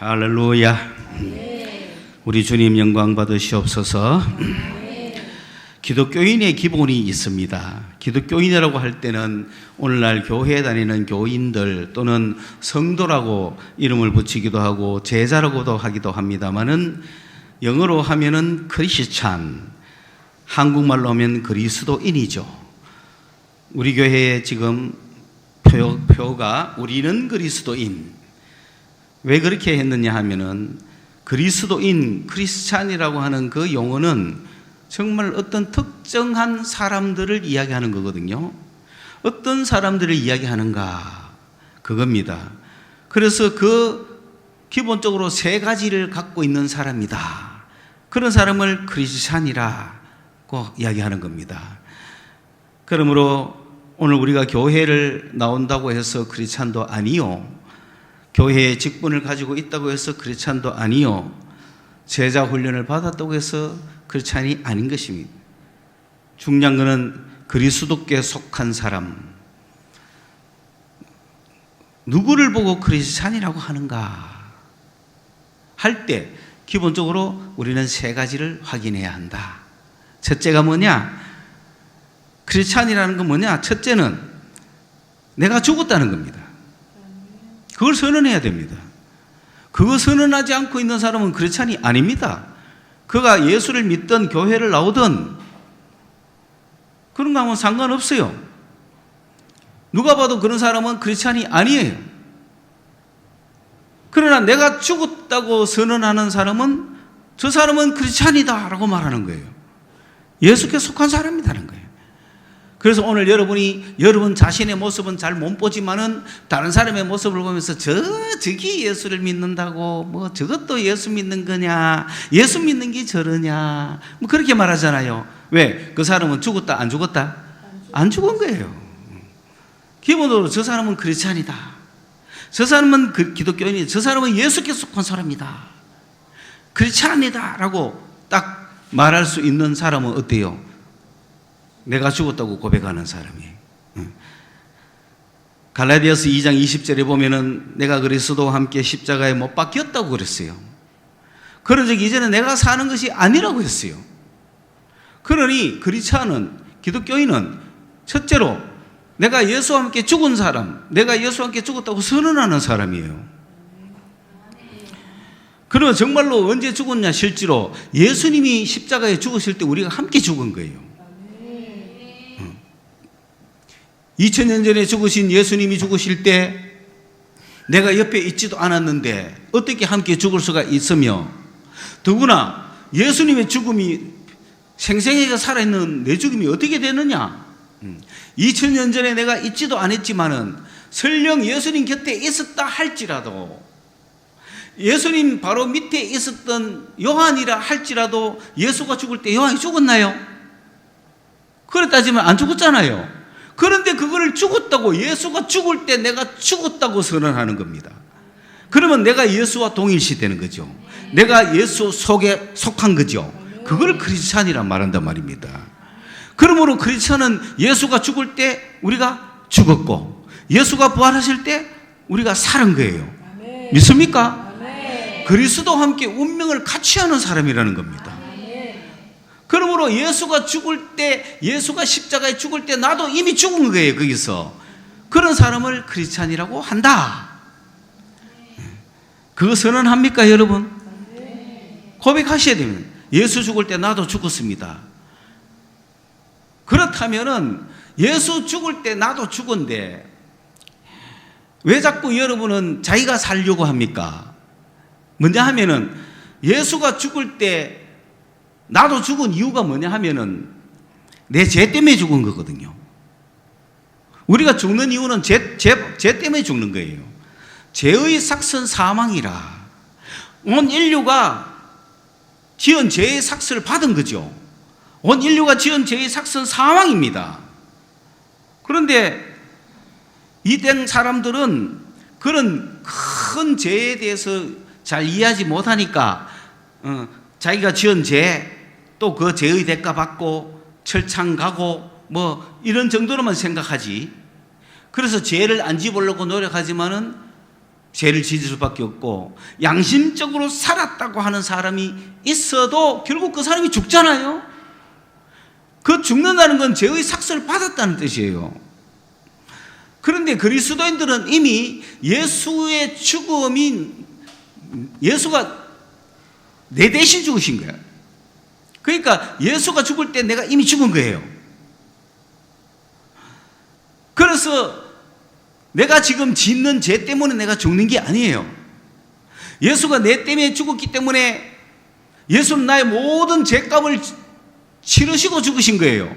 할렐루야. 우리 주님 영광 받으시옵소서. 기독교인의 기본이 있습니다. 기독교인이라고 할 때는 오늘날 교회에 다니는 교인들 또는 성도라고 이름을 붙이기도 하고 제자라고도 하기도 합니다만은 영어로 하면은 크리스찬, 한국말로 하면 그리스도인이죠. 우리 교회에 지금 표가 우리는 그리스도인. 왜 그렇게 했느냐 하면은 그리스도인, 크리스찬이라고 하는 그 용어는 정말 어떤 특정한 사람들을 이야기하는 거거든요. 어떤 사람들을 이야기하는가 그겁니다. 그래서 기본적으로 세 가지를 갖고 있는 사람이다. 그런 사람을 크리스찬이라고 이야기하는 겁니다. 그러므로 오늘 우리가 교회를 나온다고 해서 크리스찬도 아니요, 교회의 직분을 가지고 있다고 해서 크리스찬도 아니요, 제자 훈련을 받았다고 해서 크리스찬이 아닌 것입니다. 중요한 것은 그리스도께 속한 사람, 누구를 보고 크리스찬이라고 하는가 할 때 기본적으로 우리는 세 가지를 확인해야 한다. 첫째가 뭐냐? 크리스찬이라는 건 뭐냐? 첫째는 내가 죽었다는 겁니다. 그걸 선언해야 됩니다. 그거 선언하지 않고 있는 사람은 크리스찬이 아닙니다. 그가 예수를 믿든 교회를 나오든 그런 거 하면 상관없어요. 누가 봐도 그런 사람은 크리스찬이 아니에요. 그러나 내가 죽었다고 선언하는 사람은 저 사람은 크리스찬이다 라고 말하는 거예요. 예수께 속한 사람이라는 거예요. 그래서 오늘 여러분 자신의 모습은 잘 못 보지만은 다른 사람의 모습을 보면서 저기 예수를 믿는다고 뭐 저것도 예수 믿는 거냐, 예수 믿는 게 저러냐, 뭐 그렇게 말하잖아요. 왜? 그 사람은 죽었다 안 죽었다? 안 죽은 거예요. 기본적으로 저 사람은 크리스찬이다, 저 사람은 기독교인이다, 저 사람은 예수께 속한 사람이다, 크리스찬이다 라고 딱 말할 수 있는 사람은 어때요? 내가 죽었다고 고백하는 사람이에요. 갈라디아서 2장 20절에 보면은 내가 그리스도와 함께 십자가에 못 박혔다고 그랬어요. 그런 적 이제는 내가 사는 것이 아니라고 했어요. 그러니 크리스찬은, 기독교인은 첫째로 내가 예수와 함께 죽은 사람, 내가 예수와 함께 죽었다고 선언하는 사람이에요. 그러면 정말로 언제 죽었냐? 실제로 예수님이 십자가에 죽으실 때 우리가 함께 죽은 거예요. 2000년 전에 죽으신 예수님이 죽으실 때 내가 옆에 있지도 않았는데 어떻게 함께 죽을 수가 있으며, 더구나 예수님의 죽음이 생생하게 살아있는 내 죽음이 어떻게 되느냐? 2000년 전에 내가 있지도 않았지만은 설령 예수님 곁에 있었다 할지라도, 예수님 바로 밑에 있었던 요한이라 할지라도 예수가 죽을 때 요한이 죽었나요? 그랬다지만 안 죽었잖아요. 그런데 그거를 죽었다고, 예수가 죽을 때 내가 죽었다고 선언하는 겁니다. 그러면 내가 예수와 동일시되는 거죠. 내가 예수 속에 속한 거죠. 그걸 크리스찬이란 말한단 말입니다. 그러므로 크리스찬은 예수가 죽을 때 우리가 죽었고 예수가 부활하실 때 우리가 살은 거예요. 믿습니까? 그리스도와 함께 운명을 같이 하는 사람이라는 겁니다. 그러므로 예수가 죽을 때, 예수가 십자가에 죽을 때 나도 이미 죽은 거예요. 거기서 그런 사람을 크리스찬이라고 한다. 그거 선언합니까 여러분? 고백하셔야 됩니다. 예수 죽을 때 나도 죽었습니다. 그렇다면은 예수 죽을 때 나도 죽은데 왜 자꾸 여러분은 자기가 살려고 합니까? 먼저 하면은 예수가 죽을 때 나도 죽은 이유가 뭐냐 하면은 내 죄 때문에 죽은 거거든요. 우리가 죽는 이유는 죄 때문에 죽는 거예요. 죄의 삭은 사망이라. 온 인류가 지은 죄의 삭을 받은 거죠. 온 인류가 지은 죄의 삭은 사망입니다. 그런데 이된 사람들은 그런 큰 죄에 대해서 잘 이해하지 못하니까 자기가 지은 죄, 또 그 죄의 대가 받고 철창 가고 뭐 이런 정도로만 생각하지, 그래서 죄를 안 지보려고 노력하지만은 죄를 지을 수밖에 없고 양심적으로 살았다고 하는 사람이 있어도 결국 그 사람이 죽잖아요. 그 죽는다는 건 죄의 삭스를 받았다는 뜻이에요. 그런데 그리스도인들은 이미 예수의 죽음이 예수가 내 대신 죽으신 거야. 그러니까 예수가 죽을 때 내가 이미 죽은 거예요. 그래서 내가 지금 짓는 죄 때문에 내가 죽는 게 아니에요. 예수가 내 때문에 죽었기 때문에 예수는 나의 모든 죄값을 치르시고 죽으신 거예요.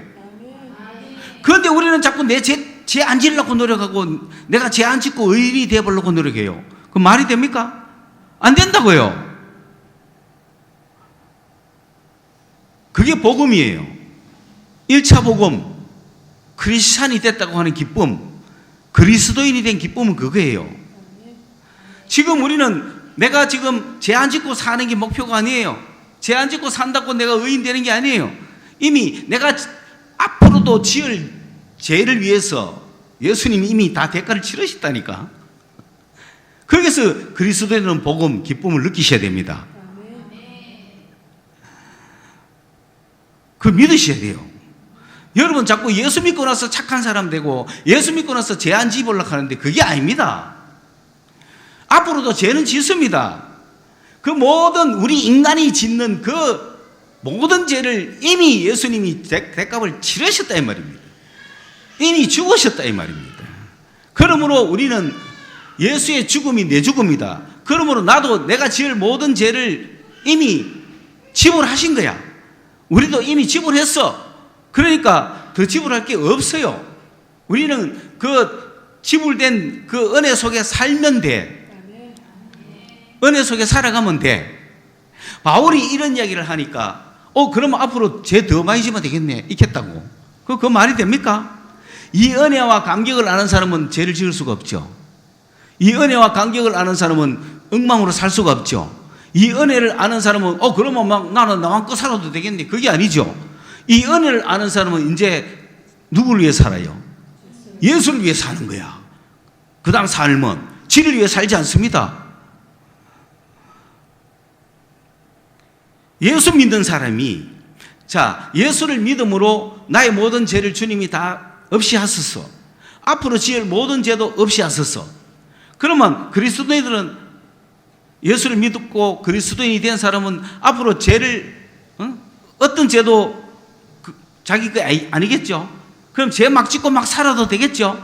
그런데 우리는 자꾸 내 죄 안 지으려고 노력하고 내가 죄 안 짓고 의인이 되어보려고 노력해요. 그 말이 됩니까? 안 된다고요. 그게 복음이에요. 1차 복음, 크리스찬이 됐다고 하는 기쁨, 그리스도인이 된 기쁨은 그거예요. 지금 우리는 내가 지금 죄 안 짓고 사는 게 목표가 아니에요. 죄 안 짓고 산다고 내가 의인 되는 게 아니에요. 이미 내가 앞으로도 지을 죄를 위해서 예수님이 이미 다 대가를 치르셨다니까. 거기서 그리스도인은 복음, 기쁨을 느끼셔야 됩니다. 그걸 믿으셔야 돼요. 여러분 자꾸 예수 믿고 나서 착한 사람 되고 예수 믿고 나서 죄 안 지으려고 하는데 그게 아닙니다. 앞으로도 죄는 짓습니다. 그 모든 우리 인간이 짓는 그 모든 죄를 이미 예수님이 대값을 치르셨다 이 말입니다. 이미 죽으셨다 이 말입니다. 그러므로 우리는 예수의 죽음이 내 죽음이다. 그러므로 나도 내가 지을 모든 죄를 이미 지불하신 거야. 우리도 이미 지불했어. 그러니까 더 지불할 게 없어요. 우리는 그 지불된 그 은혜 속에 살면 돼. 은혜 속에 살아가면 돼. 바울이 이런 이야기를 하니까 그러면 앞으로 죄 더 많이 지면 되겠네. 있겠다고. 그 말이 됩니까? 이 은혜와 감격을 아는 사람은 죄를 지을 수가 없죠. 이 은혜와 감격을 아는 사람은 엉망으로 살 수가 없죠. 이 은혜를 아는 사람은 그러면 막 나는 나만껏 살아도 되겠네. 그게 아니죠. 이 은혜를 아는 사람은 이제 누구를 위해 살아요? 예수를 위해 사는 거야. 그 다음 삶은 지를 위해 살지 않습니다. 예수 믿는 사람이 예수를 믿음으로 나의 모든 죄를 주님이 다 없이 하셨어. 앞으로 지을 모든 죄도 없이 하셨어. 그러면 그리스도인들은 예수를 믿고 그리스도인이 된 사람은 앞으로 죄를 어떤 죄도 자기 거 아니겠죠? 그럼 죄 막 짓고 막 살아도 되겠죠?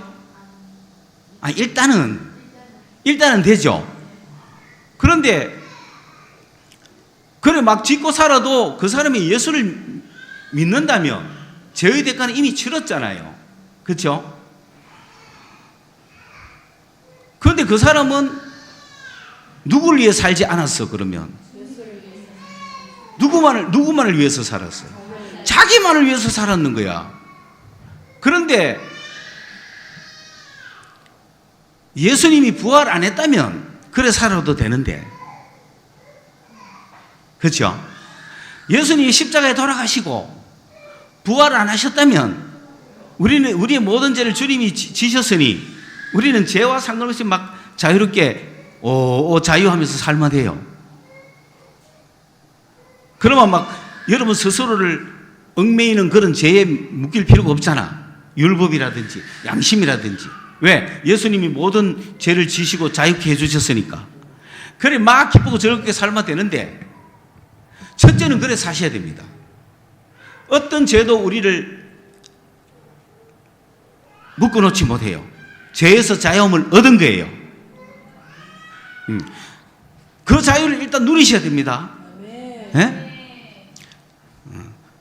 일단은 되죠. 그런데 그래 막 짓고 살아도 그 사람이 예수를 믿는다면 죄의 대가는 이미 치렀잖아요. 그렇죠? 그런데 그 사람은 누구를 위해 살지 않았어? 그러면 누구만을 위해서 살았어요? 자기만을 위해서 살았는 거야. 그런데 예수님이 부활 안 했다면 그래 살아도 되는데, 그렇죠? 예수님이 십자가에 돌아가시고 부활 안 하셨다면 우리의 모든 죄를 주님이 지셨으니 우리는 죄와 상관없이 막 자유롭게 자유하면서 살만 해요. 그러면 막 여러분 스스로를 얽매이는 그런 죄에 묶일 필요가 없잖아. 율법이라든지 양심이라든지. 왜? 예수님이 모든 죄를 지시고 자유케 해주셨으니까. 그래 막 기쁘고 즐겁게 살면 되는데, 첫째는 그래 사셔야 됩니다. 어떤 죄도 우리를 묶어놓지 못해요. 죄에서 자유함을 얻은 거예요. 그 자유를 일단 누리셔야 됩니다. 네?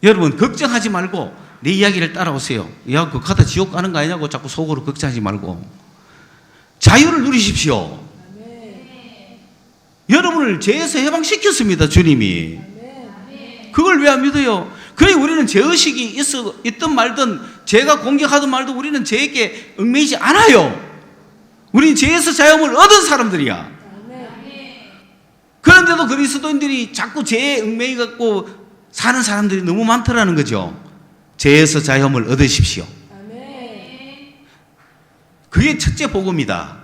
여러분 걱정하지 말고 내 이야기를 따라오세요. 야, 그 가다 지옥 가는 거 아니냐고 자꾸 속으로 걱정하지 말고 자유를 누리십시오. 여러분을 죄에서 해방시켰습니다, 주님이. 그걸 왜 안 믿어요? 그래 우리는 죄의식이 있든 말든 죄가 공격하든 말든 우리는 죄에게 얽매이지 않아요. 우리는 죄에서 자유함을 얻은 사람들이야. 그런데도 그리스도인들이 자꾸 죄에 얽매이갖고 사는 사람들이 너무 많더라는 거죠. 죄에서 자유함을 얻으십시오. 그게 첫째 복음이다.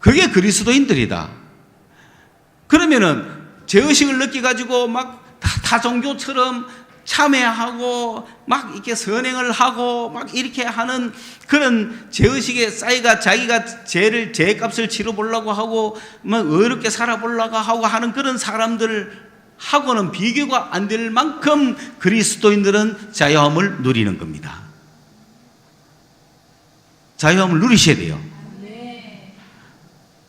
그게 그리스도인들이다. 그러면은 죄의식을 느껴가지고 막 타종교처럼 참회하고 막 이렇게 선행을 하고 막 이렇게 하는 그런 죄의식에 쌓이가 자기가 죄값을 치러보려고 하고 막 어렵게 살아보려고 하고 하는 그런 사람들하고는 비교가 안 될 만큼 그리스도인들은 자유함을 누리는 겁니다. 자유함을 누리셔야 돼요.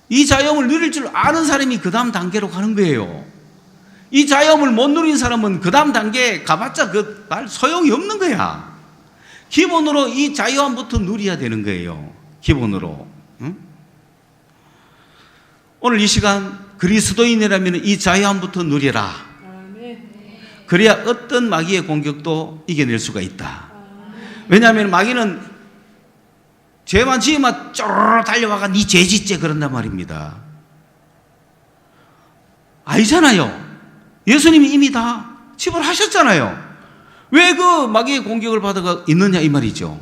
이 자유함을 누릴 줄 아는 사람이 그 다음 단계로 가는 거예요. 이 자유함을 못 누린 사람은 그 다음 단계에 가봤자 그 말 소용이 없는 거야. 기본으로 이 자유함부터 누려야 되는 거예요. 기본으로. 응? 오늘 이 시간 그리스도인이라면 이 자유함부터 누려라. 그래야 어떤 마귀의 공격도 이겨낼 수가 있다. 왜냐하면 마귀는 죄만 지으면 쪼르르 달려와가 네 죄 짓재 그런단 말입니다. 아니잖아요. 예수님이 이미 다 치부하셨잖아요. 왜 그 마귀의 공격을 받아가 있느냐 이 말이죠.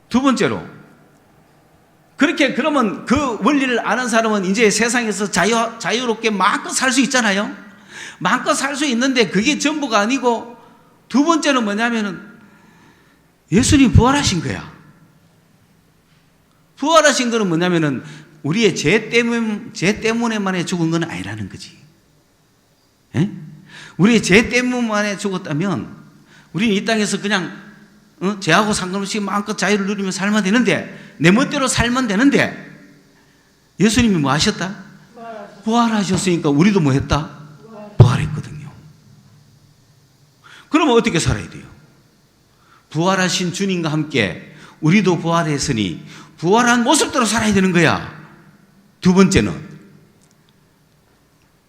두 번째로, 그렇게 그러면 그 원리를 아는 사람은 이제 세상에서 자유롭게 마음껏 살 수 있잖아요. 마음껏 살 수 있는데 그게 전부가 아니고, 두 번째는 뭐냐면은 예수님이 부활하신 거야. 부활하신 거는 뭐냐면은 우리의 죄 때문에만 죽은 건 아니라는 거지. 예? 우리의 죄 때문에 죽었다면 우리는 이 땅에서 그냥 죄하고 상관없이 마음껏 자유를 누리며 살면 되는데, 내 멋대로 살면 되는데, 예수님이 뭐 하셨다? 부활하셨으니까 우리도 뭐 했다? 부활했거든요. 그러면 어떻게 살아야 돼요? 부활하신 주님과 함께 우리도 부활했으니 부활한 모습대로 살아야 되는 거야. 두 번째는,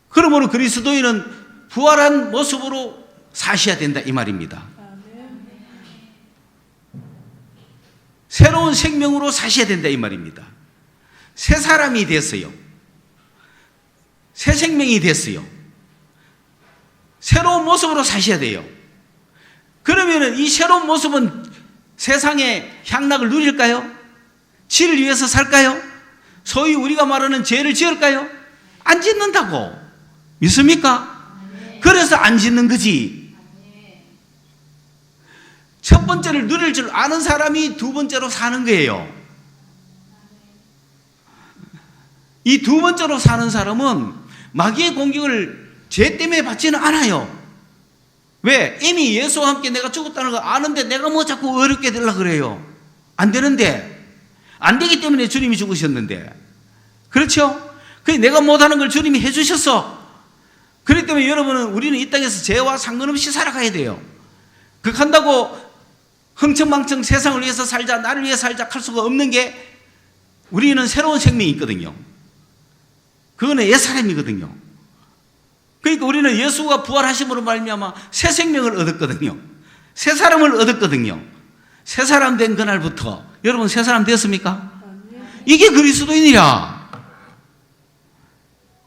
그러므로 그리스도인은 부활한 모습으로 사셔야 된다 이 말입니다. 새로운 생명으로 사셔야 된다 이 말입니다. 새 사람이 됐어요. 새 생명이 됐어요. 새로운 모습으로 사셔야 돼요. 그러면은 이 새로운 모습은 세상의 향락을 누릴까요? 지를 위해서 살까요? 소위 우리가 말하는 죄를 지을까요? 안 짓는다고. 믿습니까? 그래서 안 짓는 거지. 첫 번째를 누릴 줄 아는 사람이 두 번째로 사는 거예요. 이 두 번째로 사는 사람은 마귀의 공격을 죄 때문에 받지는 않아요. 왜? 이미 예수와 함께 내가 죽었다는 걸 아는데 내가 뭐 자꾸 어렵게 되려고 그래요. 안 되는데. 안 되기 때문에 주님이 죽으셨는데. 그렇죠? 그게 내가 못하는 걸 주님이 해주셨어. 그렇기 때문에 여러분은, 우리는 이 땅에서 죄와 상관없이 살아가야 돼요. 그렇다고 흥청망청 세상을 위해서 살자, 나를 위해 살자 할 수가 없는 게, 우리는 새로운 생명이 있거든요. 그거는 옛사람이거든요. 그러니까 우리는 예수가 부활하심으로 말미암아 새 생명을 얻었거든요. 새 사람을 얻었거든요. 새 사람 된 그날부터, 여러분 새 사람 됐습니까? 이게 그리스도인이라.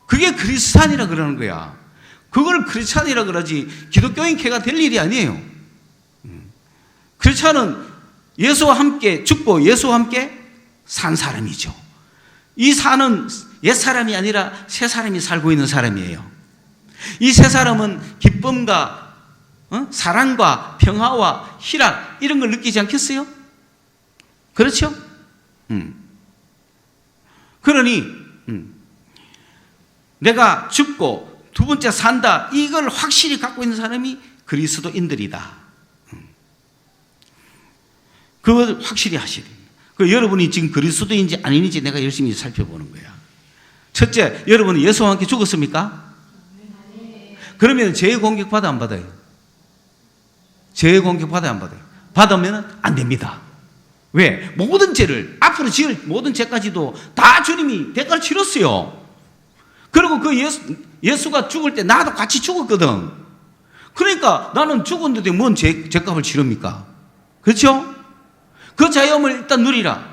그게 크리스찬이라 그러는 거야. 그걸 크리스찬이라 그러지 기독교인 캐가 될 일이 아니에요. 크리스찬은 예수와 함께 죽고 예수와 함께 산 사람이죠. 이 사는 옛 사람이 아니라 새 사람이 살고 있는 사람이에요. 이 새 사람은 기쁨과 사랑과 평화와 희락 이런 걸 느끼지 않겠어요? 그렇죠? 그러니 내가 죽고 두 번째 산다, 이걸 확실히 갖고 있는 사람이 그리스도인들이다. 그걸 확실히 하셔야 됩니다. 그 여러분이 지금 그리스도인지 아닌지 내가 열심히 살펴보는 거야. 첫째, 여러분은 예수와 함께 죽었습니까? 그러면 죄의 공격 받아 안 받아요? 죄의 공격 받아 안 받아요? 받으면 안 됩니다. 왜? 모든 죄를, 앞으로 지을 모든 죄까지도 다 주님이 대가를 치렀어요. 그리고 그 예수가 죽을 때 나도 같이 죽었거든. 그러니까 나는 죽었는데 뭔 죄값을 치릅니까? 그렇죠? 그 자유함을 일단 누리라.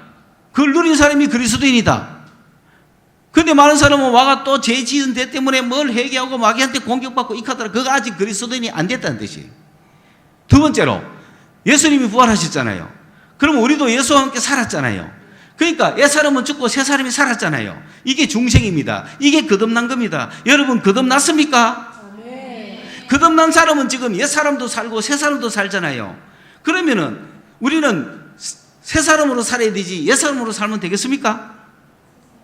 그걸 누린 사람이 그리스도인이다. 근데 많은 사람은 와가 또 죄 지은 데 때문에 뭘 회개하고 마귀한테 공격받고 이카더라. 그거 아직 그리스도인이 안 됐다는 뜻이에요. 두 번째로, 예수님이 부활하셨잖아요. 그럼 우리도 예수와 함께 살았잖아요. 그러니까 옛사람은 죽고 새사람이 살았잖아요. 이게 중생입니다. 이게 거듭난 겁니다. 여러분 거듭났습니까? 거듭난 사람은 지금 옛사람도 살고 새사람도 살잖아요. 그러면은 우리는 새사람으로 살아야 되지 옛사람으로 살면 되겠습니까?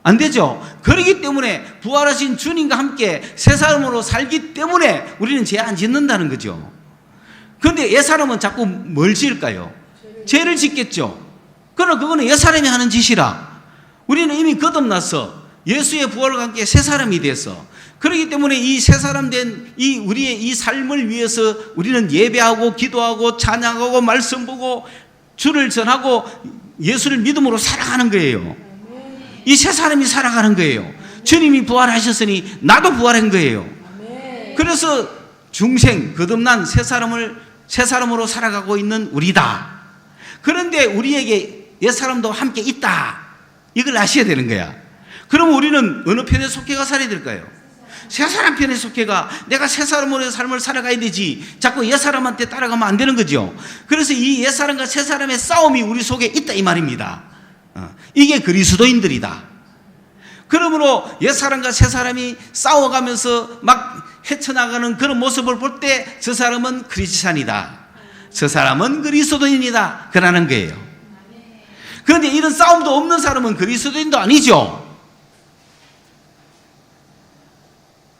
안 되죠. 그렇기 때문에 부활하신 주님과 함께 새사람으로 살기 때문에 우리는 죄 안 짓는다는 거죠. 그런데 옛사람은 자꾸 뭘 지을까요? 죄를 짓겠죠. 그러나 그거는 옛사람이 하는 짓이라. 우리는 이미 거듭났어. 예수의 부활과 함께 새사람이 됐어. 그렇기 때문에 이 새사람 된 이 우리의 이 삶을 위해서 우리는 예배하고 기도하고 찬양하고 말씀 보고 주를 전하고 예수를 믿음으로 살아가는 거예요. 이 새사람이 살아가는 거예요. 주님이 부활하셨으니 나도 부활한 거예요. 그래서 중생 거듭난 새사람으로 살아가고 있는 우리다. 그런데 우리에게 옛사람도 함께 있다. 이걸 아셔야 되는 거야. 그럼 우리는 어느 편에 속해가 살아야 될까요? 새사람 편에 속해가 내가 새사람으로의 삶을 살아가야 되지 자꾸 옛사람한테 따라가면 안 되는 거죠. 그래서 이 옛사람과 새사람의 싸움이 우리 속에 있다 이 말입니다. 이게 그리스도인들이다. 그러므로 옛사람과 새사람이 싸워가면서 막 헤쳐나가는 그런 모습을 볼 때 저 사람은 크리스찬이다, 저 사람은 그리스도인이다 그러는 거예요. 그런데 이런 싸움도 없는 사람은 그리스도인도 아니죠.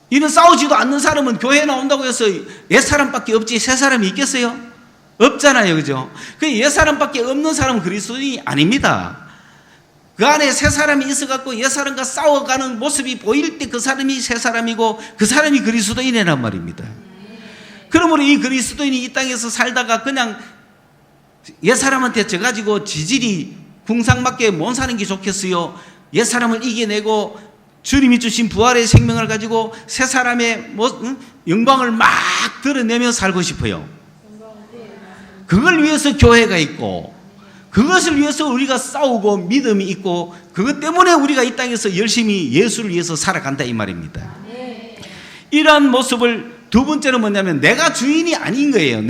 이런 싸우지도 않는 사람은 교회에 나온다고 해서 옛사람밖에 없지 새사람이 있겠어요? 없잖아요. 그죠? 그 옛사람밖에 없는 사람은 그리스도인이 아닙니다. 그 안에 새사람이 있어갖고 옛사람과 싸워가는 모습이 보일 때 그 사람이 새사람이고 그 사람이 그리스도인이란 말입니다. 그러므로 이 그리스도인이 이 땅에서 살다가 그냥 옛사람한테 져가지고 지질이 궁상맞게 못 사는 게 좋겠어요? 옛사람을 이겨내고 주님이 주신 부활의 생명을 가지고 새사람의 영광을 막 드러내며 살고 싶어요. 그걸 위해서 교회가 있고 그것을 위해서 우리가 싸우고 믿음이 있고 그것 때문에 우리가 이 땅에서 열심히 예수를 위해서 살아간다 이 말입니다. 이러한 모습을 두 번째는 뭐냐면 내가 주인이 아닌 거예요.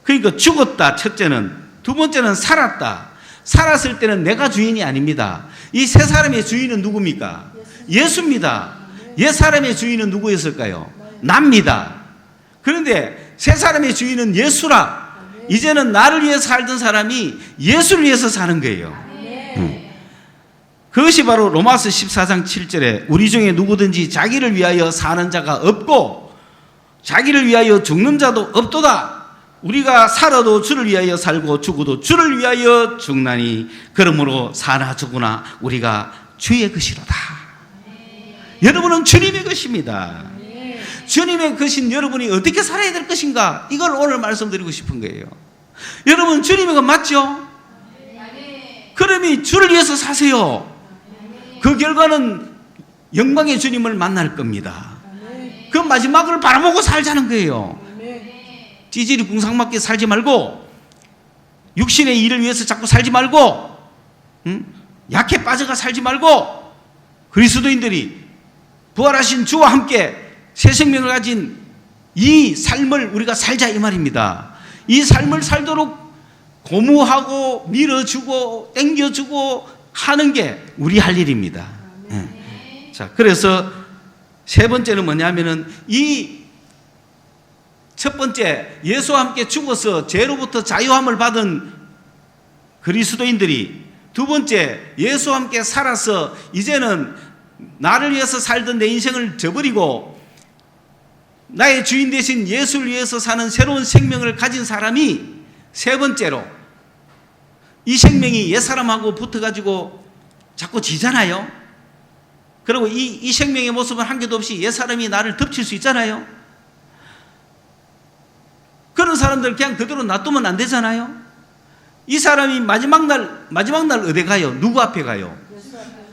그러니까 죽었다 첫째는. 두 번째는 살았다. 살았을 때는 내가 주인이 아닙니다. 이 세 사람의 주인은 누굽니까? 예수입니다. 옛 사람의 주인은 누구였을까요? 납니다. 그런데 세 사람의 주인은 예수라. 이제는 나를 위해서 살던 사람이 예수를 위해서 사는 거예요. 그것이 바로 로마서 14장 7절에 우리 중에 누구든지 자기를 위하여 사는 자가 없고 자기를 위하여 죽는 자도 없도다. 우리가 살아도 주를 위하여 살고 죽어도 주를 위하여 죽나니 그러므로 사나 죽으나 우리가 주의 것이로다. 여러분은 주님의 것입니다. 주님의 것인 여러분이 어떻게 살아야 될 것인가? 이걸 오늘 말씀드리고 싶은 거예요. 여러분 주님의 것 맞죠? 그러면 주를 위해서 사세요. 그 결과는 영광의 주님을 만날 겁니다. 그 마지막을 바라보고 살자는 거예요. 찌질이 궁상맞게 살지 말고 육신의 일을 위해서 자꾸 살지 말고 약해 빠져가 살지 말고 그리스도인들이 부활하신 주와 함께 새 생명을 가진 이 삶을 우리가 살자 이 말입니다. 이 삶을 살도록 고무하고 밀어주고 땡겨주고 하는 게 우리 할 일입니다. 자, 그래서 세 번째는 뭐냐면은 이 첫 번째 예수와 함께 죽어서 죄로부터 자유함을 받은 그리스도인들이 두 번째 예수와 함께 살아서 이제는 나를 위해서 살던 내 인생을 저버리고 나의 주인 되신 예수를 위해서 사는 새로운 생명을 가진 사람이 세 번째로 이 생명이 옛사람하고 붙어가지고 자꾸 지잖아요. 그리고 이 생명의 모습은 한 개도 없이 옛사람이 나를 덮칠 수 있잖아요. 그런 사람들 그냥 그대로 놔두면 안 되잖아요. 이 사람이 마지막 날 어디 가요? 누구 앞에 가요?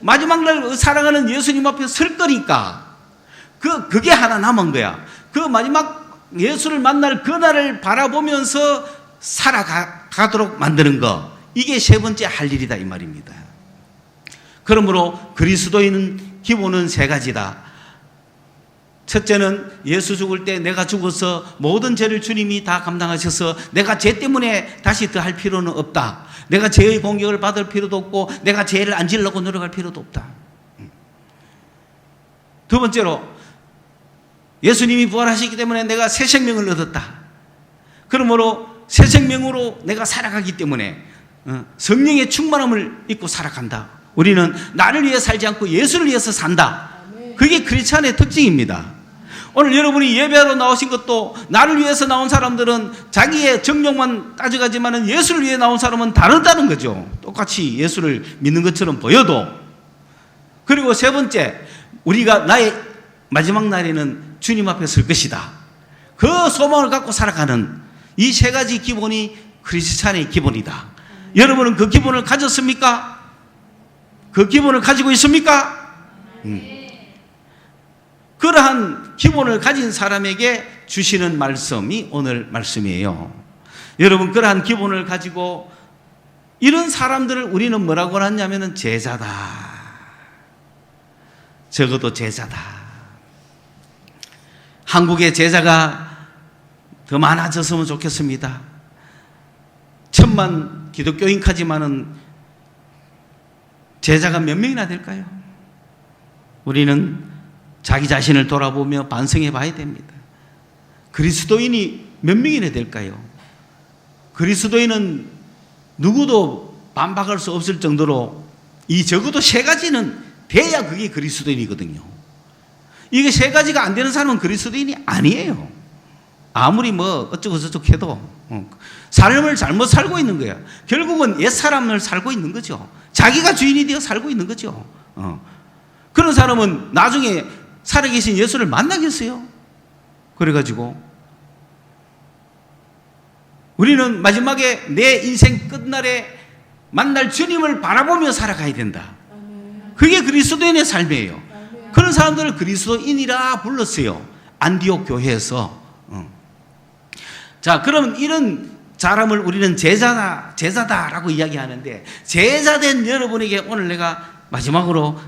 마지막 날 살아가는 예수님 앞에 설 거니까 그게 하나 남은 거야. 그 마지막 예수를 만날 그날을 바라보면서 살아가도록 만드는 거, 이게 세 번째 할 일이다 이 말입니다. 그러므로 그리스도인은 기본은 세 가지다. 첫째는 예수 죽을 때 내가 죽어서 모든 죄를 주님이 다 감당하셔서 내가 죄 때문에 다시 더 할 필요는 없다. 내가 죄의 공격을 받을 필요도 없고 내가 죄를 안 지으려고 노력할 필요도 없다. 두 번째로 예수님이 부활하시기 때문에 내가 새 생명을 얻었다. 그러므로 새 생명으로 내가 살아가기 때문에 성령의 충만함을 입고 살아간다. 우리는 나를 위해 살지 않고 예수를 위해서 산다. 그게 크리스찬의 특징입니다. 오늘 여러분이 예배하러 나오신 것도 나를 위해서 나온 사람들은 자기의 정욕만 따져가지만 예수를 위해 나온 사람은 다르다는 거죠. 똑같이 예수를 믿는 것처럼 보여도. 그리고 세 번째, 우리가 나의 마지막 날에는 주님 앞에 설 것이다. 그 소망을 갖고 살아가는 이 세 가지 기본이 크리스찬의 기본이다. 여러분은 그 기본을 가졌습니까? 그 기본을 가지고 있습니까? 그러한 기본을 가진 사람에게 주시는 말씀이 오늘 말씀이에요. 여러분, 그러한 기본을 가지고 이런 사람들을 우리는 뭐라고 하냐면 제자다. 적어도 제자다. 한국의 제자가 더 많아졌으면 좋겠습니다. 1000만 기독교인까지만은 제자가 몇 명이나 될까요? 우리는 자기 자신을 돌아보며 반성해 봐야 됩니다. 그리스도인이 몇 명이나 될까요? 그리스도인은 누구도 반박할 수 없을 정도로 이 적어도 세 가지는 돼야 그게 그리스도인이거든요. 이게 세 가지가 안 되는 사람은 그리스도인이 아니에요. 아무리 뭐 어쩌고 저쩌고 해도 삶을 잘못 살고 있는 거야. 결국은 옛사람을 살고 있는 거죠. 자기가 주인이 되어 살고 있는 거죠. 그런 사람은 나중에 살아계신 예수를 만나겠어요? 그래가지고 우리는 마지막에 내 인생 끝날에 만날 주님을 바라보며 살아가야 된다. 그게 그리스도인의 삶이에요. 그런 사람들을 그리스도인이라 불렀어요. 안디옥 교회에서. 자, 그러면 이런 사람을 우리는 제자다라고 이야기하는데, 제자된 여러분에게 오늘 내가 마지막으로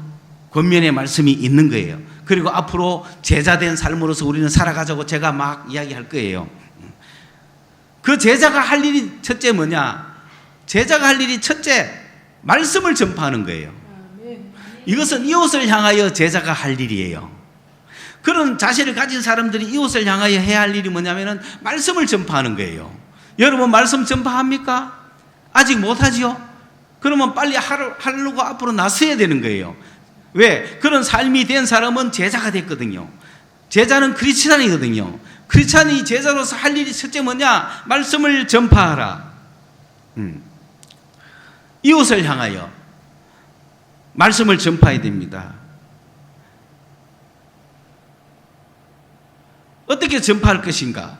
권면의 말씀이 있는 거예요. 그리고 앞으로 제자된 삶으로서 우리는 살아가자고 제가 막 이야기할 거예요. 그 제자가 할 일이 첫째 뭐냐? 제자가 할 일이 첫째, 말씀을 전파하는 거예요. 이것은 이웃을 향하여 제자가 할 일이에요. 그런 자세를 가진 사람들이 이웃을 향하여 해야 할 일이 뭐냐면은 말씀을 전파하는 거예요. 여러분 말씀 전파합니까? 아직 못하지요? 그러면 빨리 하려고 앞으로 나서야 되는 거예요. 왜? 그런 삶이 된 사람은 제자가 됐거든요. 제자는 크리스찬이거든요. 크리스찬이 제자로서 할 일이 첫째 뭐냐? 말씀을 전파하라. 이웃을 향하여 말씀을 전파해야 됩니다. 어떻게 전파할 것인가?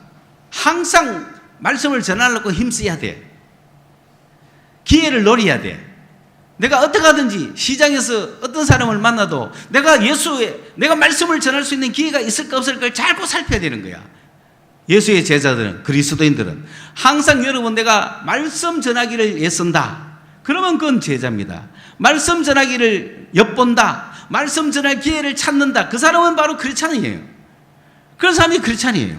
항상 말씀을 전하려고 힘써야 돼. 기회를 노려야 돼. 내가 어떻게 하든지 시장에서 어떤 사람을 만나도 내가 말씀을 전할 수 있는 기회가 있을까 없을까를 잘 살펴야 되는 거야. 예수의 제자들은, 그리스도인들은 항상 여러분 내가 말씀 전하기를 애쓴다. 그러면 그건 제자입니다. 말씀 전하기를 엿본다. 말씀 전할 기회를 찾는다. 그 사람은 바로 크리스찬이에요. 그런 사람이 크리스찬이에요.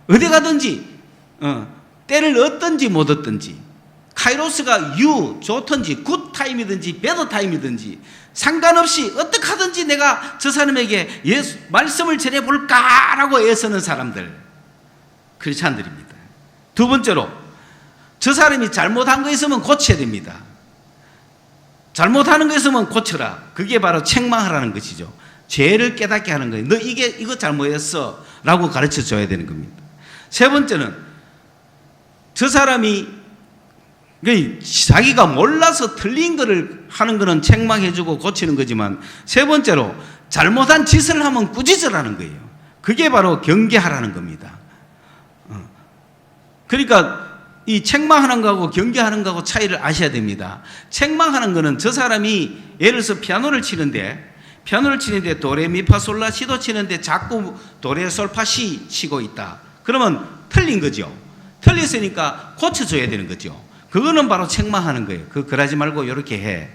어디 가든지 때를 얻든지 못 얻든지, 카이로스가 좋든지 굿타임이든지 배드타임이든지 상관없이 어떻게 하든지 내가 저 사람에게 예수 말씀을 전해볼까라고 애쓰는 사람들, 크리스찬들입니다. 두 번째로, 저 사람이 잘못한 거 있으면 고쳐야 됩니다. 잘못하는 거 있으면 고쳐라. 그게 바로 책망하라는 것이죠. 죄를 깨닫게 하는 거예요. 너 이거 잘못했어 라고 가르쳐 줘야 되는 겁니다. 세 번째는, 저 사람이 자기가 몰라서 틀린 거를 하는 거는 책망해주고 고치는 거지만, 세 번째로 잘못한 짓을 하면 꾸짖으라는 거예요. 그게 바로 경계하라는 겁니다. 그러니까 이 책망하는 거하고 경계하는 거하고 차이를 아셔야 됩니다. 책망하는 거는 저 사람이 예를 들어서 피아노를 치는데 도레미파솔라 시도 치는데 자꾸 도레솔파시 치고 있다. 그러면 틀린 거죠. 틀렸으니까 고쳐줘야 되는 거죠. 그거는 바로 책망하는 거예요. 그러지 말고 이렇게 해.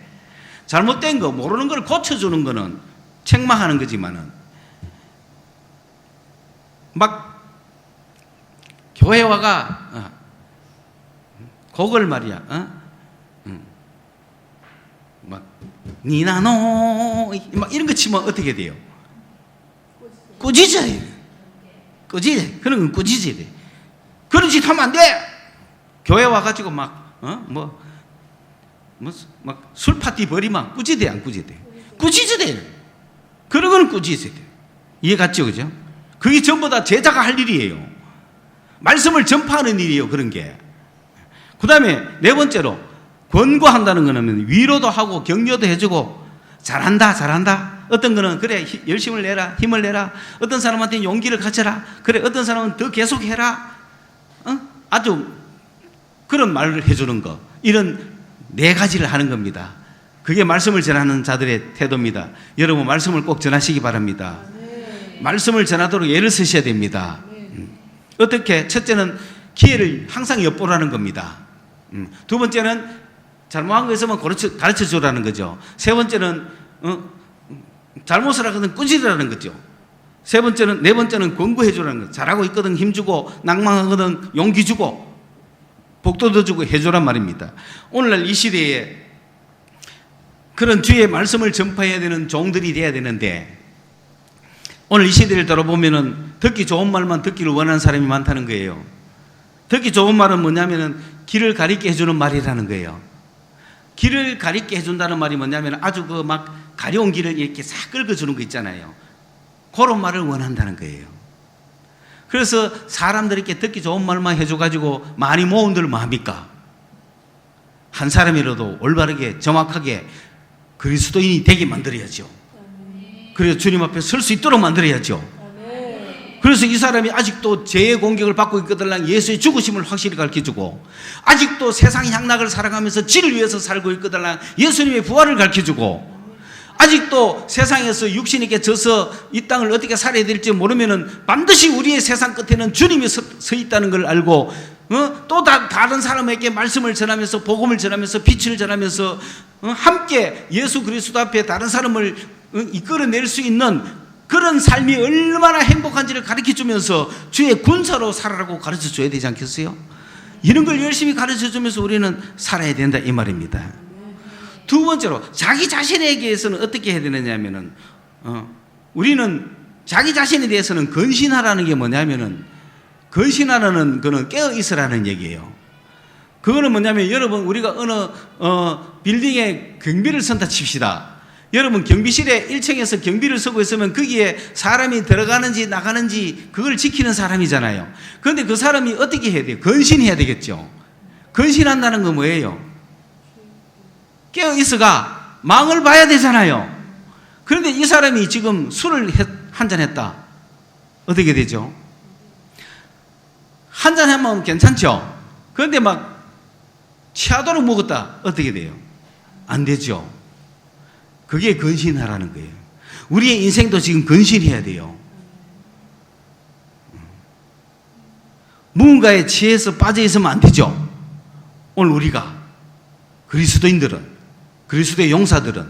잘못된 거, 모르는 걸 고쳐주는 거는 책망하는 거지만은, 막 교회 와가 곡을 말이야. 막 니나노 막 이런 거 치면 어떻게 돼요? 꾸짖어야 돼. 꾸짖어. 그런 건 꾸짖어야 돼. 그런 짓 하면 안 돼. 교회 와가지고 막 술 파티 벌이면 꾸짖대 안 꾸짖대? 꾸짖어야 돼. 그런 거는 꾸짖어야 돼. 이해 갔죠, 그죠? 그게 전부 다 제자가 할 일이에요. 말씀을 전파하는 일이에요, 그런 게. 그 다음에 네 번째로 권고한다는 거는 위로도 하고 격려도 해주고 잘한다 잘한다. 어떤 거는 그래 열심을 내라 힘을 내라. 어떤 사람한테 용기를 갖춰라. 그래 어떤 사람은 더 계속해라. 아주 그런 말을 해주는 거. 이런 네 가지를 하는 겁니다. 그게 말씀을 전하는 자들의 태도입니다. 여러분 말씀을 꼭 전하시기 바랍니다. 말씀을 전하도록 애를 쓰셔야 됩니다. 어떻게? 첫째는 기회를 항상 엿보라는 겁니다. 두 번째는 잘못한 거 있으면 가르쳐 주라는 거죠. 세 번째는 잘못을 하거든 꾸짖으라는 거죠. 네 번째는 권고해 주라는 거죠. 잘하고 있거든 힘주고 낭망하거든 용기 주고 복도도 주고 해주란 말입니다. 오늘날 이 시대에 그런 주의 말씀을 전파해야 되는 종들이 돼야 되는데 오늘 이 시대를 돌아보면은 듣기 좋은 말만 듣기를 원하는 사람이 많다는 거예요. 듣기 좋은 말은 뭐냐면은 길을 가리게 해주는 말이라는 거예요. 길을 가리게 해준다는 말이 뭐냐면 아주 그 막 가려운 길을 이렇게 싹 긁어주는 거 있잖아요. 그런 말을 원한다는 거예요. 그래서 사람들에게 듣기 좋은 말만 해줘가지고 많이 모은들 뭐합니까? 한 사람이라도 올바르게 정확하게 그리스도인이 되게 만들어야죠. 그래서 주님 앞에 설 수 있도록 만들어야죠. 그래서 이 사람이 아직도 죄의 공격을 받고 있거든 예수의 죽으심을 확실히 가르쳐주고 아직도 세상 향락을 살아가면서 지를 위해서 살고 있거든 예수님의 부활을 가르쳐주고 아직도 세상에서 육신에게 져서 이 땅을 어떻게 살아야 될지 모르면은 반드시 우리의 세상 끝에는 주님이 서 있다는 걸 알고 또 다른 사람에게 말씀을 전하면서 복음을 전하면서 빛을 전하면서 함께 예수 그리스도 앞에 다른 사람을 이끌어낼 수 있는 그런 삶이 얼마나 행복한지를 가르쳐주면서 주의 군사로 살아라고 가르쳐줘야 되지 않겠어요? 이런 걸 열심히 가르쳐주면서 우리는 살아야 된다 이 말입니다. 두 번째로 자기 자신에게서는 어떻게 해야 되느냐 하면은 우리는 자기 자신에 대해서는 건신하라는 게 뭐냐면은 건신하라는 거는 깨어 있으라는 얘기예요. 그거는 뭐냐면 여러분 우리가 어느 빌딩에 경비를 선다 칩시다. 여러분 경비실에 1층에서 경비를 서고 있으면 거기에 사람이 들어가는지 나가는지 그걸 지키는 사람이잖아요. 그런데 그 사람이 어떻게 해야 돼요? 건신해야 되겠죠. 건신한다는 건 뭐예요? 깨어있어가 망을 봐야 되잖아요. 그런데 이 사람이 지금 술을 한잔 했다. 어떻게 되죠? 한잔 하면 괜찮죠? 그런데 막 취하도록 먹었다. 어떻게 돼요? 안 되죠. 그게 건신하라는 거예요. 우리의 인생도 지금 건신해야 돼요. 무언가에 취해서 빠져 있으면 안 되죠. 오늘 우리가 그리스도인들은 그리스도의 용사들은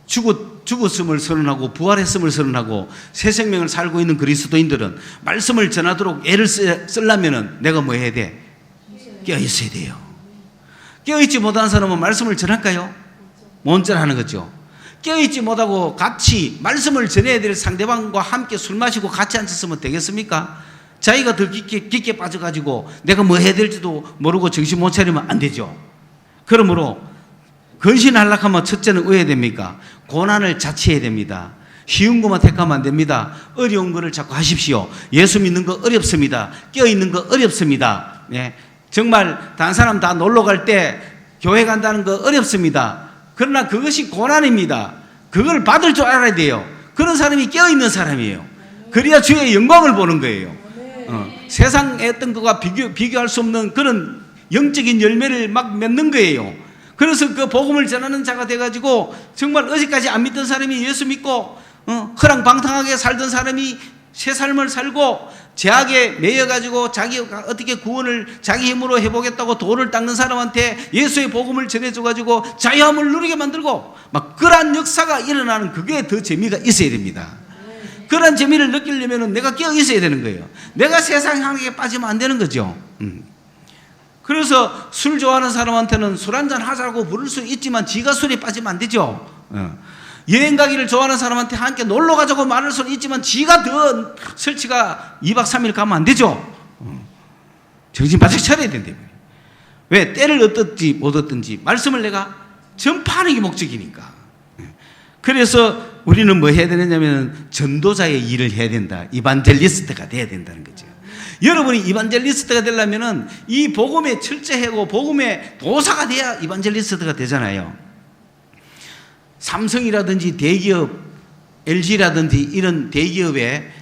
죽었음을 선언하고 부활했음을 선언하고 새 생명을 살고 있는 그리스도인들은 말씀을 전하도록 애를 쓰려면 내가 뭐 해야 돼? 깨어있어야 돼요. 깨어있지 못한 사람은 말씀을 전할까요? 못 전하는 거죠. 깨어있지 못하고 같이 말씀을 전해야 될 상대방과 함께 술 마시고 같이 앉았으면 되겠습니까? 자기가 더 깊게 빠져가지고 내가 뭐 해야 될지도 모르고 정신 못 차리면 안 되죠. 그러므로 건신하려고 하면 첫째는 왜 해야 됩니까? 고난을 자취해야 됩니다. 쉬운 것만 택하면 안 됩니다. 어려운 거를 자꾸 하십시오. 예수 믿는 거 어렵습니다. 깨어있는 거 어렵습니다. 네. 정말 다른 사람 다 놀러 갈 때 교회 간다는 거 어렵습니다. 그러나 그것이 고난입니다. 그걸 받을 줄 알아야 돼요. 그런 사람이 깨어있는 사람이에요. 그래야 주의 영광을 보는 거예요. 세상에 어떤 것과 비교할 수 없는 그런 영적인 열매를 막 맺는 거예요. 그래서 그 복음을 전하는 자가 돼가지고 정말 어제까지 안 믿던 사람이 예수 믿고 허랑방탕하게 살던 사람이 새 삶을 살고 죄악에 매여가지고 자기가 어떻게 구원을 자기 힘으로 해보겠다고 돌을 닦는 사람한테 예수의 복음을 전해줘가지고 자유함을 누리게 만들고 막 그러한 역사가 일어나는 그게 더 재미가 있어야 됩니다. 그런 재미를 느끼려면 내가 끼어 있어야 되는 거예요. 내가 세상 향락에 빠지면 안 되는 거죠. 그래서 술 좋아하는 사람한테는 술 한잔 하자고 부를 수 있지만 지가 술에 빠지면 안 되죠. 여행 가기를 좋아하는 사람한테 함께 놀러 가자고 말할 수는 있지만 지가 더 설치가 2박 3일 가면 안 되죠. 정신 바짝 차려야 된다고요. 왜? 때를 어떻든지 못 얻든지 말씀을 내가 전파하는 게 목적이니까. 그래서 우리는 뭐 해야 되느냐면 전도자의 일을 해야 된다. 이반젤리스트가 돼야 된다는 거죠. 여러분이 이반젤리스트가 되려면은 이 복음에 철저하고 복음의 도사가 돼야 이반젤리스트가 되잖아요. 삼성이라든지 대기업, LG라든지 이런 대기업의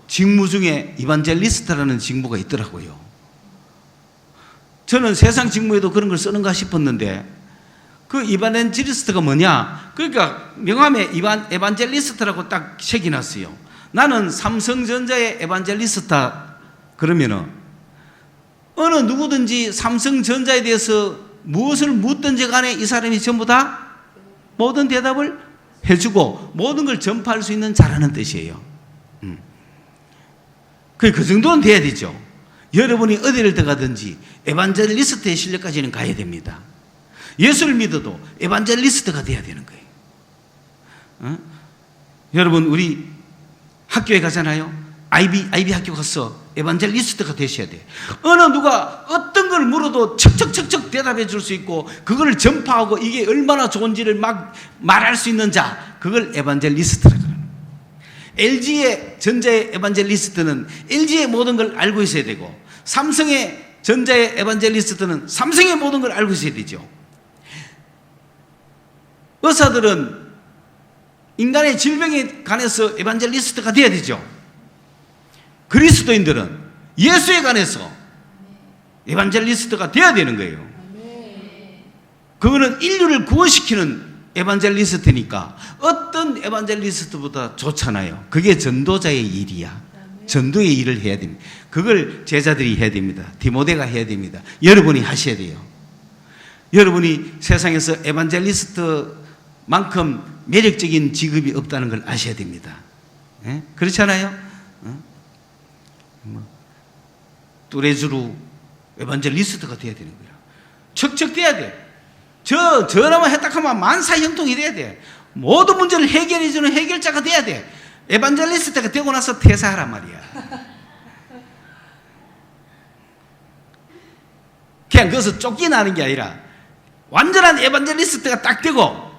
직무 중에 이반젤리스트라는 직무가 있더라고요. 저는 세상 직무에도 그런 걸 쓰는가 싶었는데 그 이반젤리스트가 뭐냐? 그러니까 명함에 에반젤리스트라고 딱 새겨놨어요. 나는 삼성전자의 에반젤리스트다. 그러면은 어느 누구든지 삼성전자에 대해서 무엇을 묻든지 간에 이 사람이 전부 다 모든 대답을 해주고 모든 걸 전파할 수 있는 자라는 뜻이에요. 그 정도는 돼야 되죠. 여러분이 어디를 들어가든지 에반젤리스트의 실력까지는 가야 됩니다. 예수를 믿어도 에반젤리스트가 돼야 되는 거예요. 여러분 우리 학교에 가잖아요. 아이비 학교 가서 에반젤리스트가 되셔야 돼요. 어느 누가 어떤 걸 물어도 척척척척 대답해 줄 수 있고 그걸 전파하고 이게 얼마나 좋은지를 막 말할 수 있는 자, 그걸 에반젤리스트라고 합니다. LG의 전자의 에반젤리스트는 LG의 모든 걸 알고 있어야 되고 삼성의 전자의 에반젤리스트는 삼성의 모든 걸 알고 있어야 되죠. 의사들은 인간의 질병에 관해서 에반젤리스트가 돼야 되죠. 그리스도인들은 예수에 관해서 에반젤리스트가 돼야 되는 거예요. 그거는 인류를 구원시키는 에반젤리스트니까 어떤 에반젤리스트보다 좋잖아요. 그게 전도자의 일이야. 전도의 일을 해야 됩니다. 그걸 제자들이 해야 됩니다. 디모데가 해야 됩니다. 여러분이 하셔야 돼요. 여러분이 세상에서 에반젤리스트만큼 매력적인 직업이 없다는 걸 아셔야 됩니다. 예? 그렇잖아요? 뚜레쥬르 에반젤리스트가 돼야 되는 거예요. 척척 돼야 돼. 전화만 했다 하면 만사형통이 돼야 돼. 모든 문제를 해결해주는 해결자가 돼야 돼. 에반젤리스트가 되고 나서 퇴사하란 말이야. 그냥 그것을 쫓겨나는 게 아니라 완전한 에반젤리스트가 딱 되고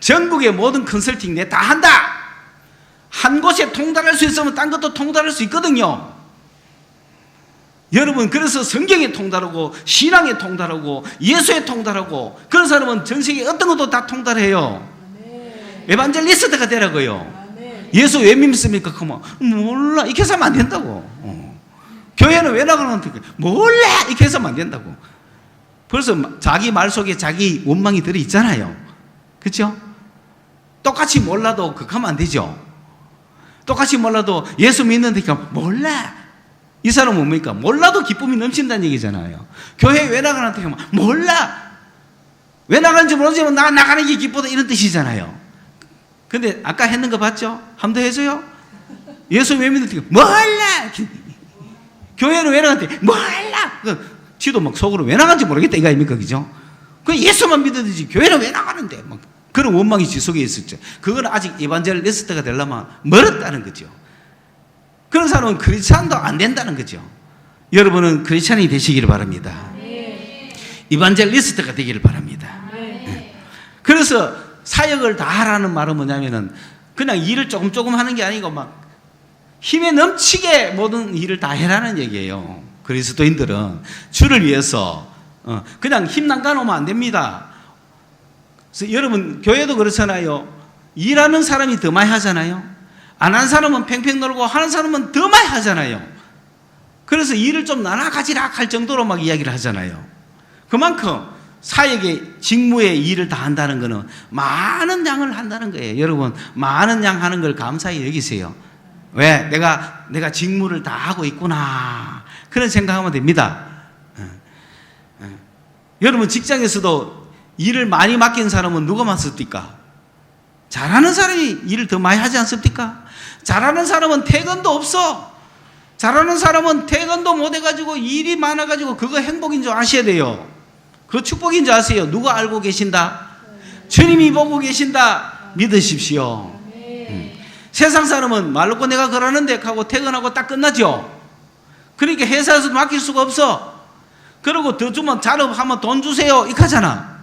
전국의 모든 컨설팅 내 다 한다. 한 곳에 통달할 수 있으면 딴 것도 통달할 수 있거든요. 여러분 그래서 성경에 통달하고 신앙에 통달하고 예수에 통달하고 그런 사람은 전 세계 어떤 것도 다 통달해요. 에반젤리스트가 되라고요. 예수 왜 믿습니까? 그러면 몰라 이렇게 해서는 안 된다고. 교회는 왜 나가는데 몰라 이렇게 해서는 안 된다고. 벌써 자기 말 속에 자기 원망이 들어있잖아요. 그렇죠? 똑같이 몰라도 그렇게 하면 안 되죠. 똑같이 몰라도 예수 믿는데 몰라. 이 사람은 뭡니까? 몰라도 기쁨이 넘친다는 얘기잖아요. 교회 왜 나가는데 몰라. 왜 나가는지 모르지만 나 나가는 게 기쁘다 이런 뜻이잖아요. 근데 아까 했는 거 봤죠? 한 번 더 해줘요. 예수 왜 믿는데 몰라. 교회는 왜 나가는데 몰라. 지도 막 속으로 왜 나가는지 모르겠다 이거 아닙니까? 그죠? 그 예수만 믿어야지 교회는 왜 나가는데 막 그런 원망이 지속에 있었죠. 그건 아직 에반젤리스트가 되려면 멀었다는 거죠. 그런 사람은 크리스찬도 안 된다는 거죠. 여러분은 크리스찬이 되시기를 바랍니다. 이반젤리스트가 되기를 바랍니다. 그래서 사역을 다 하라는 말은 뭐냐면은 그냥 일을 조금 하는 게 아니고 막 힘에 넘치게 모든 일을 다 해라는 얘기예요. 그리스도인들은 주를 위해서 그냥 힘 남겨놓으면 안 됩니다. 그래서 여러분 교회도 그렇잖아요. 일하는 사람이 더 많이 하잖아요. 안 한 사람은 팽팽 놀고 하는 사람은 더 많이 하잖아요. 그래서 일을 좀 나눠 가지라 할 정도로 막 이야기를 하잖아요. 그만큼 사역의 직무의 일을 다 한다는 것은 많은 양을 한다는 거예요. 여러분 많은 양 하는 걸 감사히 여기세요. 왜? 내가 직무를 다 하고 있구나 그런 생각하면 됩니다. 여러분 직장에서도 일을 많이 맡긴 사람은 누가 맡습니까? 잘하는 사람이 일을 더 많이 하지 않습니까? 잘하는 사람은 퇴근도 없어. 잘하는 사람은 퇴근도 못 해가지고 일이 많아가지고 그거 행복인 줄 아셔야 돼요. 그거 축복인 줄 아세요? 누가 알고 계신다? 주님이 보고 계신다. 믿으십시오. 세상 사람은 말 놓고 내가 그러는데 하고 퇴근하고 딱 끝나죠. 그러니까 회사에서 맡길 수가 없어. 그러고 더 주면 자업하면 돈 주세요 이렇게 하잖아.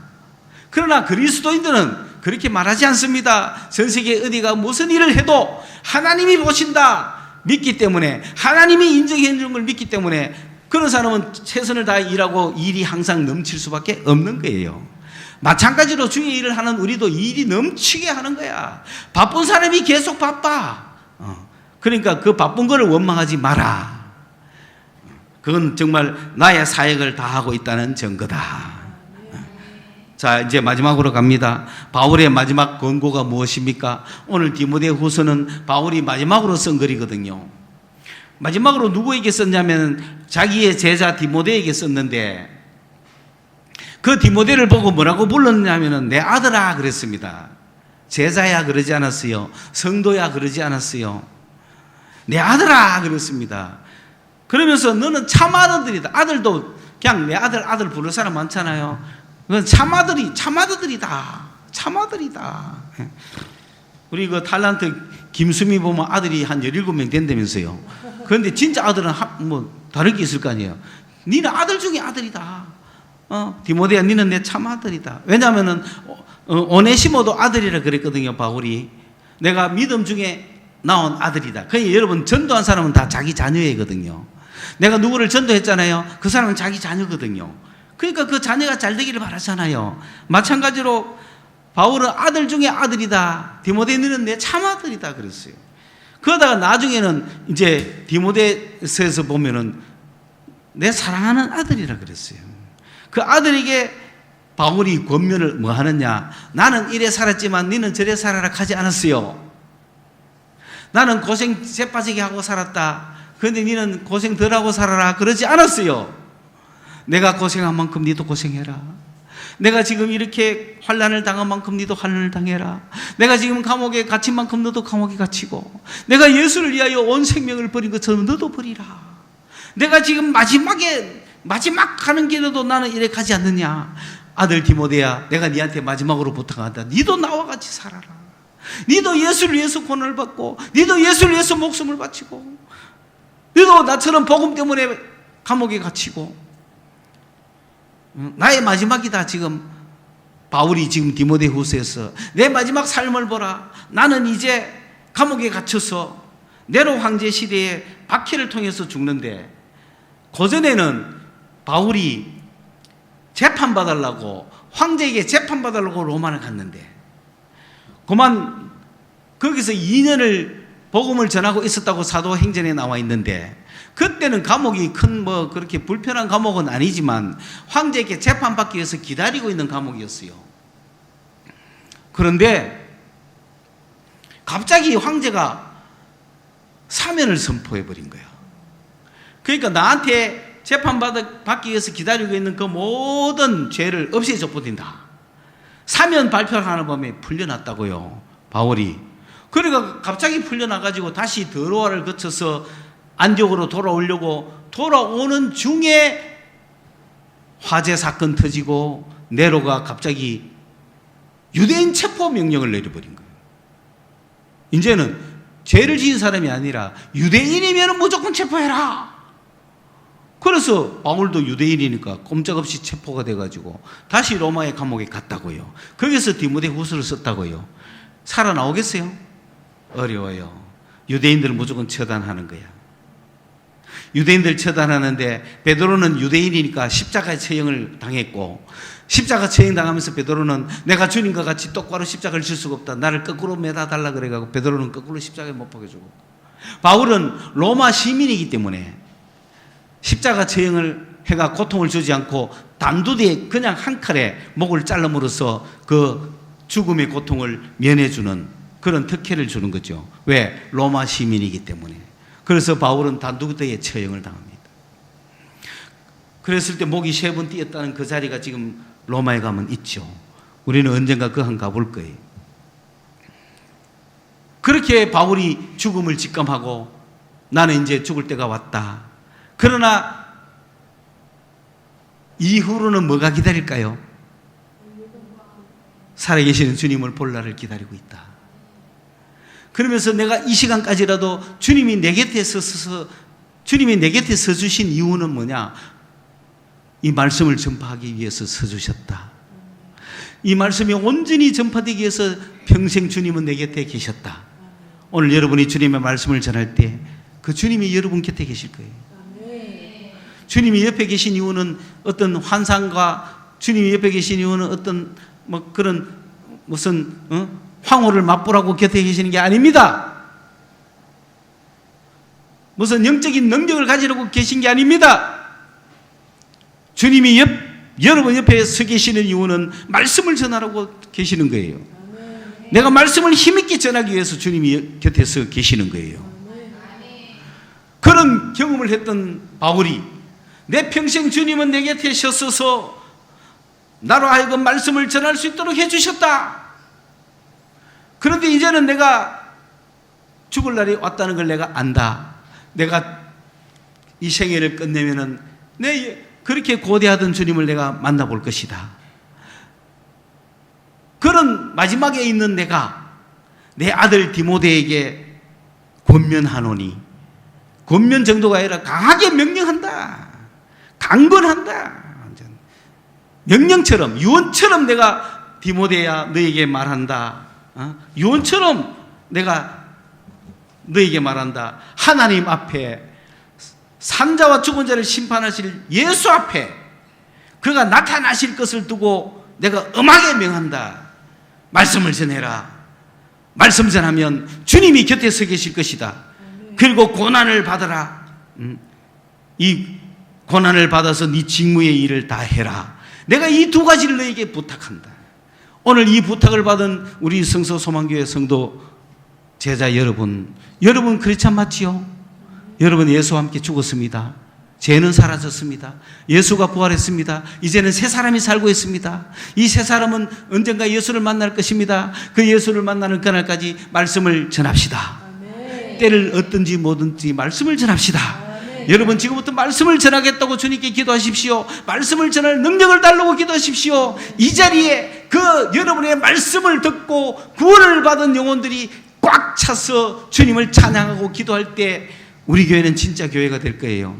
그러나 그리스도인들은 그렇게 말하지 않습니다. 전 세계 어디가 무슨 일을 해도 하나님이 보신다 믿기 때문에, 하나님이 인정해 주는 걸 믿기 때문에 그런 사람은 최선을 다해 일하고 일이 항상 넘칠 수밖에 없는 거예요. 마찬가지로 주의 일을 하는 우리도 일이 넘치게 하는 거야. 바쁜 사람이 계속 바빠. 그러니까 그 바쁜 거를 원망하지 마라. 그건 정말 나의 사역을 다하고 있다는 증거다. 자, 이제 마지막으로 갑니다. 바울의 마지막 권고가 무엇입니까? 오늘 디모데후서는 바울이 마지막으로 쓴 글이거든요. 마지막으로 누구에게 썼냐면 자기의 제자 디모데에게 썼는데, 그 디모데를 보고 뭐라고 불렀냐면 내 아들아 그랬습니다. 제자야 그러지 않았어요. 성도야 그러지 않았어요. 내 아들아 그랬습니다. 그러면서 너는 참 아들이다. 아들도 그냥 내 아들 부를 사람 많잖아요. 참아들이다. 우리 그 탤런트 김수미 보면 아들이 한 17명 된다면서요. 그런데 진짜 아들은 뭐 다르게 있을 거 아니에요. 니는 아들 중에 아들이다. 디모데야 니는 내 참아들이다. 왜냐하면은 오네시모도 아들이라 그랬거든요. 바울이 내가 믿음 중에 나온 아들이다. 그러니까 여러분 전도한 사람은 다 자기 자녀이거든요. 내가 누구를 전도했잖아요. 그 사람은 자기 자녀거든요. 그러니까 그 자녀가 잘 되기를 바라잖아요. 마찬가지로 바울은 아들 중에 아들이다. 디모데는 내 참아들이다 그랬어요. 그러다가 나중에는 이제 디모데서에서 보면은 내 사랑하는 아들이라 그랬어요. 그 아들에게 바울이 권면을 뭐 하느냐? 나는 이래 살았지만 너는 저래 살아라 하지 않았어요. 나는 고생 쇠빠지게 하고 살았다. 그런데 너는 고생 덜 하고 살아라 그러지 않았어요. 내가 고생한 만큼 너도 고생해라. 내가 지금 이렇게 환난을 당한 만큼 너도 환난을 당해라. 내가 지금 감옥에 갇힌 만큼 너도 감옥에 갇히고, 내가 예수를 위하여 온 생명을 버린 것처럼 너도 버리라. 내가 지금 마지막 하는 길에도 나는 이래 가지 않느냐. 아들 디모데야, 내가 네한테 마지막으로 부탁한다. 너도 나와 같이 살아라. 너도 예수를 위해서 고난을 받고, 너도 예수를 위해서 목숨을 바치고, 너도 나처럼 복음 때문에 감옥에 갇히고, 나의 마지막이다. 지금 바울이 지금 디모데후서에서 내 마지막 삶을 보라. 나는 이제 감옥에 갇혀서 네로 황제 시대에 박해를 통해서 죽는데, 그전에는 바울이 재판받으려고, 황제에게 재판받으려고 로마를 갔는데, 그만 거기서 2년을 복음을 전하고 있었다고 사도행전에 나와 있는데, 그때는 감옥이 그렇게 불편한 감옥은 아니지만 황제에게 재판받기 위해서 기다리고 있는 감옥이었어요. 그런데 갑자기 황제가 사면을 선포해버린 거예요. 그러니까 나한테 재판받기 위해서 기다리고 있는 그 모든 죄를 없애줘 버린다. 사면 발표하는 밤에 풀려났다고요, 바울이. 그러니까 갑자기 풀려나가지고 다시 드로아를 거쳐서 안디옥으로 돌아오는 중에 화재 사건 터지고 네로가 갑자기 유대인 체포 명령을 내려버린 거예요. 이제는 죄를 지은 사람이 아니라 유대인이면 무조건 체포해라. 그래서 바울도 유대인이니까 꼼짝없이 체포가 돼가지고 다시 로마의 감옥에 갔다고요. 거기서 디모데후서를 썼다고요. 살아나오겠어요? 어려워요. 유대인들은 무조건 처단하는 거야. 유대인들 처단하는데 베드로는 유대인이니까 십자가의 처형을 당했고, 십자가 처형당하면서 베드로는 내가 주님과 같이 똑바로 십자가를 질 수가 없다. 나를 거꾸로 매달라 그래가지고 베드로는 거꾸로 십자가에 못 박혀주고, 바울은 로마 시민이기 때문에 십자가 처형을 해가 고통을 주지 않고 단두대에 그냥 한 칼에 목을 잘라물어서 그 죽음의 고통을 면해주는 그런 특혜를 주는 거죠. 왜? 로마 시민이기 때문에. 그래서 바울은 단두대에 처형을 당합니다. 그랬을 때 목이 3번 띄었다는 그 자리가 지금 로마에 가면 있죠. 우리는 언젠가 그 한 가볼 거예요. 그렇게 바울이 죽음을 직감하고 나는 이제 죽을 때가 왔다. 그러나 이후로는 뭐가 기다릴까요? 살아계시는 주님을 볼 날을 기다리고 있다. 그러면서 내가 이 시간까지라도 주님이 내 곁에 서서 주님이 내 곁에 서주신 이유는 뭐냐? 이 말씀을 전파하기 위해서 서주셨다. 이 말씀이 온전히 전파되기 위해서 평생 주님은 내 곁에 계셨다. 오늘 여러분이 주님의 말씀을 전할 때 그 주님이 여러분 곁에 계실 거예요. 주님이 옆에 계신 이유는 어떤 환상과 주님이 옆에 계신 이유는 어떤 뭐 그런 무슨 황홀을 맛보라고 곁에 계시는 게 아닙니다. 무슨 영적인 능력을 가지려고 계신 게 아닙니다. 주님이 여러분 옆에 서 계시는 이유는 말씀을 전하라고 계시는 거예요. 내가 말씀을 힘있게 전하기 위해서 주님이 곁에 서 계시는 거예요. 그런 경험을 했던 바울이 내 평생 주님은 내 곁에 서서 나로 하여금 말씀을 전할 수 있도록 해주셨다. 그런데 이제는 내가 죽을 날이 왔다는 걸 내가 안다. 내가 이 생애를 끝내면은 그렇게 고대하던 주님을 내가 만나볼 것이다. 그런 마지막에 있는 내가 내 아들 디모데에게 권면하노니, 권면 정도가 아니라 강하게 명령한다. 강권한다. 명령처럼, 유언처럼 내가 디모데야 너에게 말한다. 유언처럼 내가 너에게 말한다. 하나님 앞에 산자와 죽은 자를 심판하실 예수 앞에 그가 나타나실 것을 두고 내가 엄하게 명한다. 말씀을 전해라. 말씀 전하면 주님이 곁에 서 계실 것이다. 그리고 고난을 받아라. 이 고난을 받아서 네 직무의 일을 다 해라. 내가 이 두 가지를 너에게 부탁한다. 오늘 이 부탁을 받은 우리 성서 소망교회 성도 제자 여러분 그렇지 않지요? 여러분 예수와 함께 죽었습니다. 죄는 사라졌습니다. 예수가 부활했습니다. 이제는 새 사람이 살고 있습니다. 이 새 사람은 언젠가 예수를 만날 것입니다. 그 예수를 만나는 그날까지 말씀을 전합시다. 때를 얻든지 뭐든지 말씀을 전합시다. 여러분 지금부터 말씀을 전하겠다고 주님께 기도하십시오. 말씀을 전할 능력을 달라고 기도하십시오. 이 자리에 그 여러분의 말씀을 듣고 구원을 받은 영혼들이 꽉 차서 주님을 찬양하고 기도할 때 우리 교회는 진짜 교회가 될 거예요.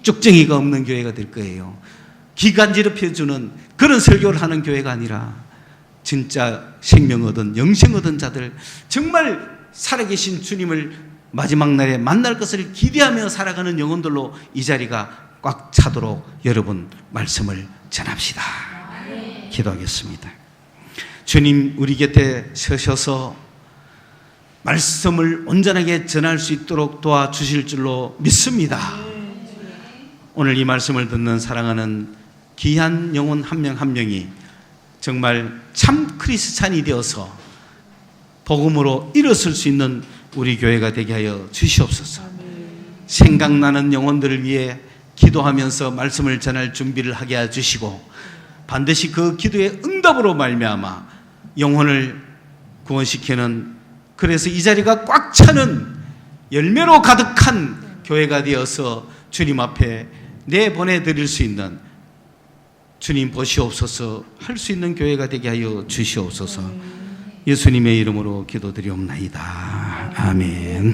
쭉정이가 없는 교회가 될 거예요. 기간지럽혀주는 그런 설교를 하는 교회가 아니라 진짜 생명 얻은 영생 얻은 자들, 정말 살아계신 주님을 마지막 날에 만날 것을 기대하며 살아가는 영혼들로 이 자리가 꽉 차도록 여러분 말씀을 전합시다. 기도하겠습니다. 주님 우리 곁에 서셔서 말씀을 온전하게 전할 수 있도록 도와주실 줄로 믿습니다. 오늘 이 말씀을 듣는 사랑하는 귀한 영혼 한 명 한 명이 정말 참 크리스찬이 되어서 복음으로 일어설 수 있는 우리 교회가 되게 하여 주시옵소서. 생각나는 영혼들을 위해 기도하면서 말씀을 전할 준비를 하게 해주시고 반드시 그 기도의 응답으로 말미암아 영혼을 구원시키는, 그래서 이 자리가 꽉 차는 열매로 가득한 교회가 되어서 주님 앞에 내보내드릴 수 있는, 주님 보시옵소서 할 수 있는 교회가 되게 하여 주시옵소서. 예수님의 이름으로 기도드리옵나이다. 아멘.